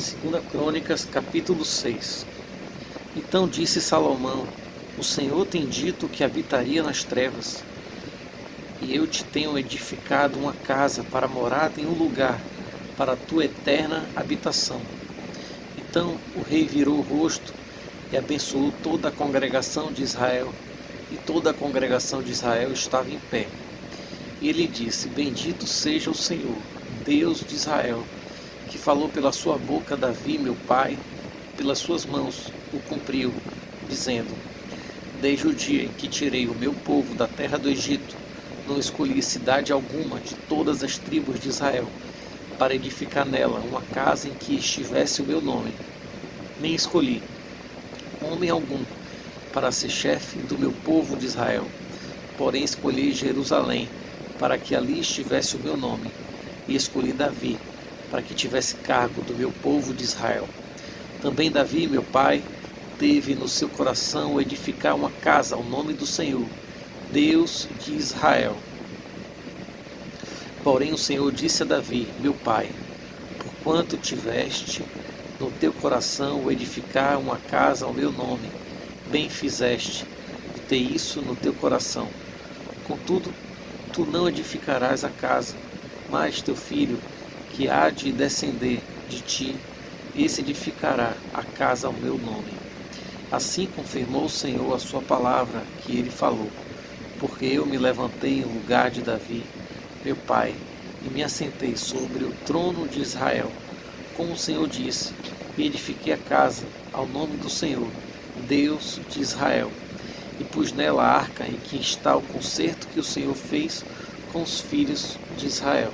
Segunda Crônicas, capítulo 6. Então disse Salomão: O Senhor tem dito que habitaria nas trevas, e eu te tenho edificado uma casa para morar em um lugar, para a tua eterna habitação. Então o rei virou o rosto e abençoou toda a congregação de Israel, e toda a congregação de Israel estava em pé. E ele disse: Bendito seja o Senhor, Deus de Israel, que falou pela sua boca Davi, meu pai, pelas suas mãos o cumpriu, dizendo: Desde o dia em que tirei o meu povo da terra do Egito, não escolhi cidade alguma de todas as tribos de Israel, para edificar nela uma casa em que estivesse o meu nome. Nem escolhi homem algum para ser chefe do meu povo de Israel, porém escolhi Jerusalém, para que ali estivesse o meu nome, e escolhi Davi, para que tivesse cargo do meu povo de Israel. Também Davi, meu pai, teve no seu coração edificar uma casa ao nome do Senhor, Deus de Israel. Porém o Senhor disse a Davi, meu pai: Porquanto tiveste no teu coração edificar uma casa ao meu nome, bem fizeste de ter isso no teu coração. Contudo, tu não edificarás a casa, mas teu filho, que há de descender de ti, esse edificará a casa ao meu nome. Assim confirmou o Senhor a sua palavra que ele falou, porque eu me levantei em lugar de Davi, meu pai, e me assentei sobre o trono de Israel, como o Senhor disse, e edifiquei a casa ao nome do Senhor, Deus de Israel, e pus nela a arca em que está o concerto que o Senhor fez com os filhos de Israel.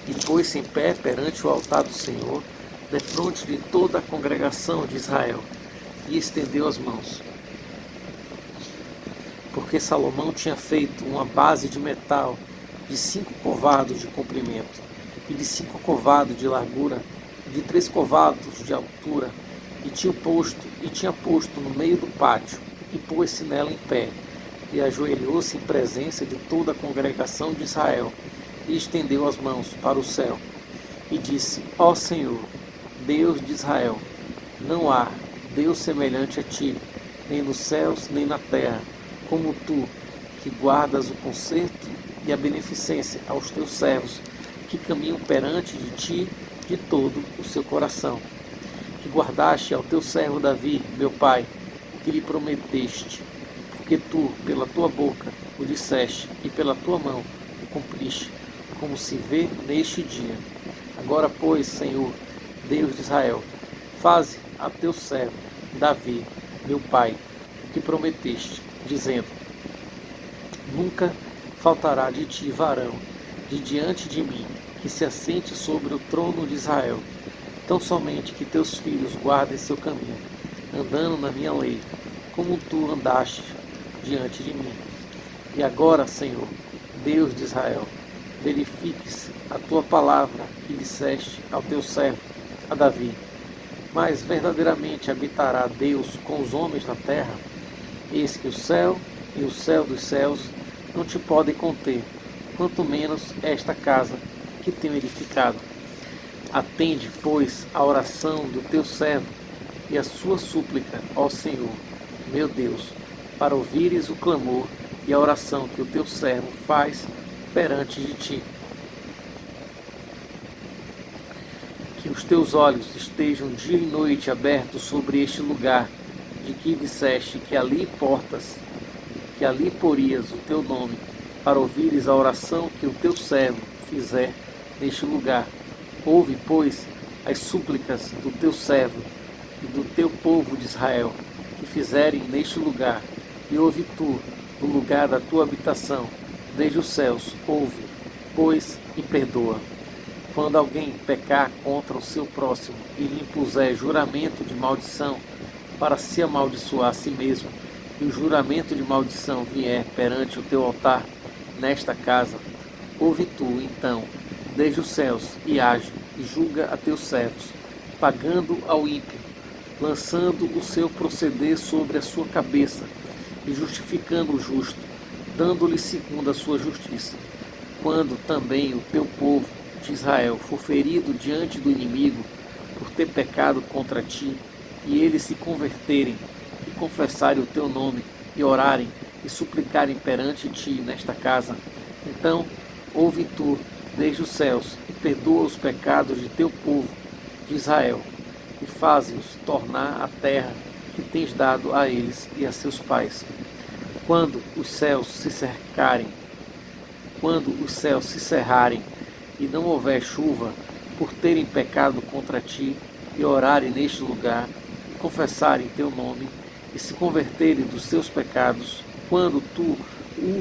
E pôs-se em pé perante o altar do Senhor, defronte de toda a congregação de Israel, e estendeu as mãos. Porque Salomão tinha feito uma base de metal de 5 covados de comprimento, e de 5 covados de largura, e de 3 covados de altura, e tinha posto no meio do pátio, e pôs-se nela em pé, e ajoelhou-se em presença de toda a congregação de Israel, e estendeu as mãos para o céu, e disse: Ó Senhor, Deus de Israel, não há Deus semelhante a ti, nem nos céus, nem na terra, como tu, que guardas o conserto e a beneficência aos teus servos, que caminham perante de ti de todo o seu coração. Que guardaste ao teu servo Davi, meu pai, o que lhe prometeste, porque tu, pela tua boca, o disseste, e pela tua mão o cumpriste, como se vê neste dia. Agora, pois, Senhor, Deus de Israel, faze a teu servo Davi, meu pai, o que prometeste, dizendo: Nunca faltará de ti varão de diante de mim, que se assente sobre o trono de Israel, tão somente que teus filhos guardem seu caminho, andando na minha lei, como tu andaste diante de mim. E agora, Senhor, Deus de Israel, verifique-se a tua palavra que disseste ao teu servo, a Davi. Mas verdadeiramente habitará Deus com os homens na terra? Eis que o céu e o céu dos céus não te podem conter, quanto menos esta casa que tenho edificado. Atende, pois, a oração do teu servo e a sua súplica, ó Senhor, meu Deus, para ouvires o clamor e a oração que o teu servo faz perante de ti. Que os teus olhos estejam dia e noite abertos sobre este lugar, de que disseste que ali porias o teu nome, para ouvires a oração que o teu servo fizer neste lugar. Ouve, pois, as súplicas do teu servo e do teu povo de Israel, que fizerem neste lugar, e ouve tu, no lugar da tua habitação, desde os céus, ouve, pois, e perdoa. Quando alguém pecar contra o seu próximo e lhe impuser juramento de maldição para se amaldiçoar a si mesmo, e o juramento de maldição vier perante o teu altar nesta casa, ouve tu, então, desde os céus, e age, e julga a teus servos, pagando ao ímpio, lançando o seu proceder sobre a sua cabeça, e justificando o justo, dando-lhe segundo a sua justiça. quando também o teu povo de Israel for ferido diante do inimigo por ter pecado contra ti, e eles se converterem e confessarem o teu nome, e orarem e suplicarem perante ti nesta casa, então ouve tu desde os céus e perdoa os pecados de teu povo de Israel, e faze-os tornar a terra que tens dado a eles e a seus pais. Quando os céus se cercarem, quando os céus se cerrarem e não houver chuva, por terem pecado contra ti, e orarem neste lugar, e confessarem teu nome, e se converterem dos seus pecados, quando tu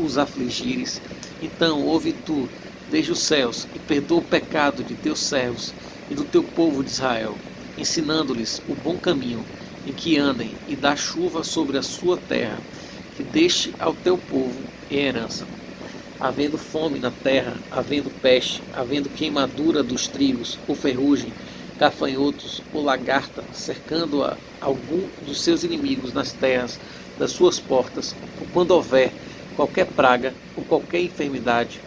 os afligires, então ouve tu desde os céus, e perdoa o pecado de teus servos e do teu povo de Israel, ensinando-lhes o bom caminho em que andem, e dá chuva sobre a sua terra, que deste ao teu povo em herança. Havendo fome na terra, havendo peste, havendo queimadura dos trigos, ou ferrugem, gafanhotos ou lagarta, cercando a algum dos seus inimigos nas terras das suas portas, ou quando houver qualquer praga ou qualquer enfermidade,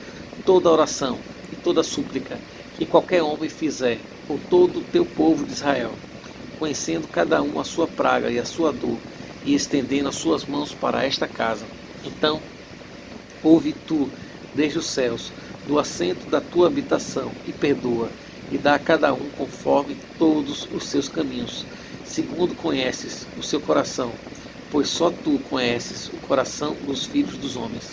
toda oração e toda súplica que qualquer homem fizer, por todo o teu povo de Israel, conhecendo cada um a sua praga e a sua dor, e estendendo as suas mãos para esta casa, então ouve tu desde os céus, do assento da tua habitação, e perdoa, e dá a cada um conforme todos os seus caminhos, segundo conheces o seu coração, pois só tu conheces o coração dos filhos dos homens,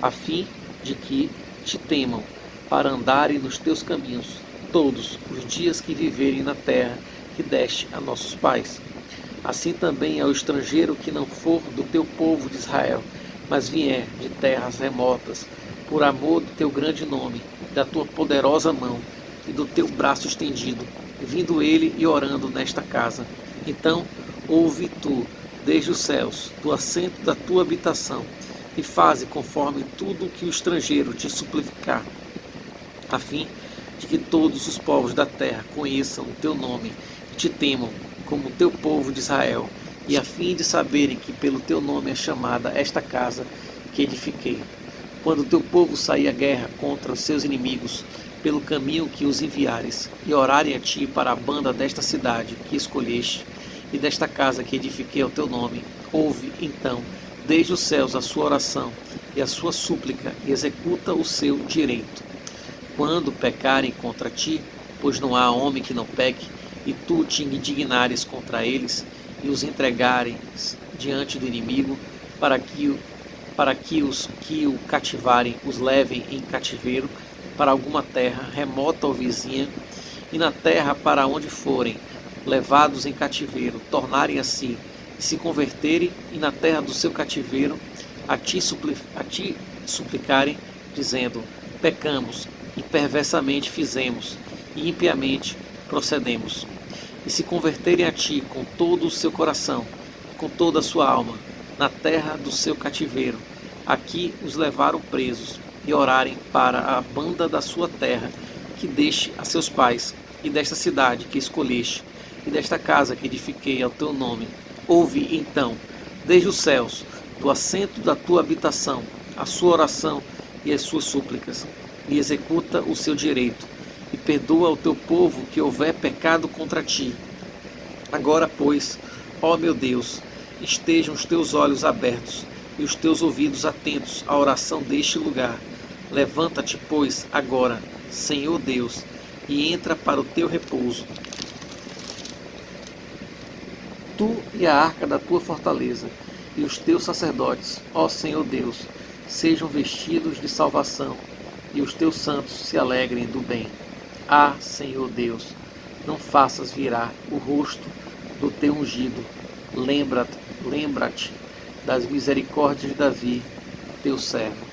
a fim de que te temam, para andarem nos teus caminhos todos os dias que viverem na terra que deste a nossos pais. Assim também ao estrangeiro que não for do teu povo de Israel, mas vier de terras remotas, por amor do teu grande nome, da tua poderosa mão e do teu braço estendido, vindo ele e orando nesta casa. Então ouve tu desde os céus, do assento da tua habitação, e faze conforme tudo o que o estrangeiro te suplicar, a fim de que todos os povos da terra conheçam o teu nome e te temam, como o teu povo de Israel, e a fim de saberem que pelo teu nome é chamada esta casa que edifiquei. Quando o teu povo sair à guerra contra os seus inimigos, pelo caminho que os enviares, e orarem a ti para a banda desta cidade que escolheste, e desta casa que edifiquei ao teu nome, ouve, então, desde os céus a sua oração e a sua súplica, e executa o seu direito. Quando pecarem contra ti, pois não há homem que não peque, e tu te indignares contra eles, e os entregares diante do inimigo, para que os que o cativarem os levem em cativeiro para alguma terra remota ou vizinha, e na terra para onde forem levados em cativeiro tornarem a si, e se converterem, e na terra do seu cativeiro a ti suplicarem, dizendo: pecamos, e perversamente fizemos, e impiamente procedemos, e se converterem a ti com todo o seu coração, com toda a sua alma, na terra do seu cativeiro, aqui os levaram presos, e orarem para a banda da sua terra, que deste a seus pais, e desta cidade que escolheste, e desta casa que edifiquei ao teu nome, ouve então, desde os céus, do assento da tua habitação, a sua oração e as suas súplicas, e executa o seu direito, e perdoa ao teu povo que houver pecado contra ti. Agora, pois, ó meu Deus, estejam os teus olhos abertos e os teus ouvidos atentos à oração deste lugar. Levanta-te, pois, agora, Senhor Deus, e entra para o teu repouso. Tu e a arca da tua fortaleza, e os teus sacerdotes, ó Senhor Deus, sejam vestidos de salvação, e os teus santos se alegrem do bem. Ah, Senhor Deus, não faças virar o rosto do teu ungido. Lembra-te das misericórdias de Davi, teu servo.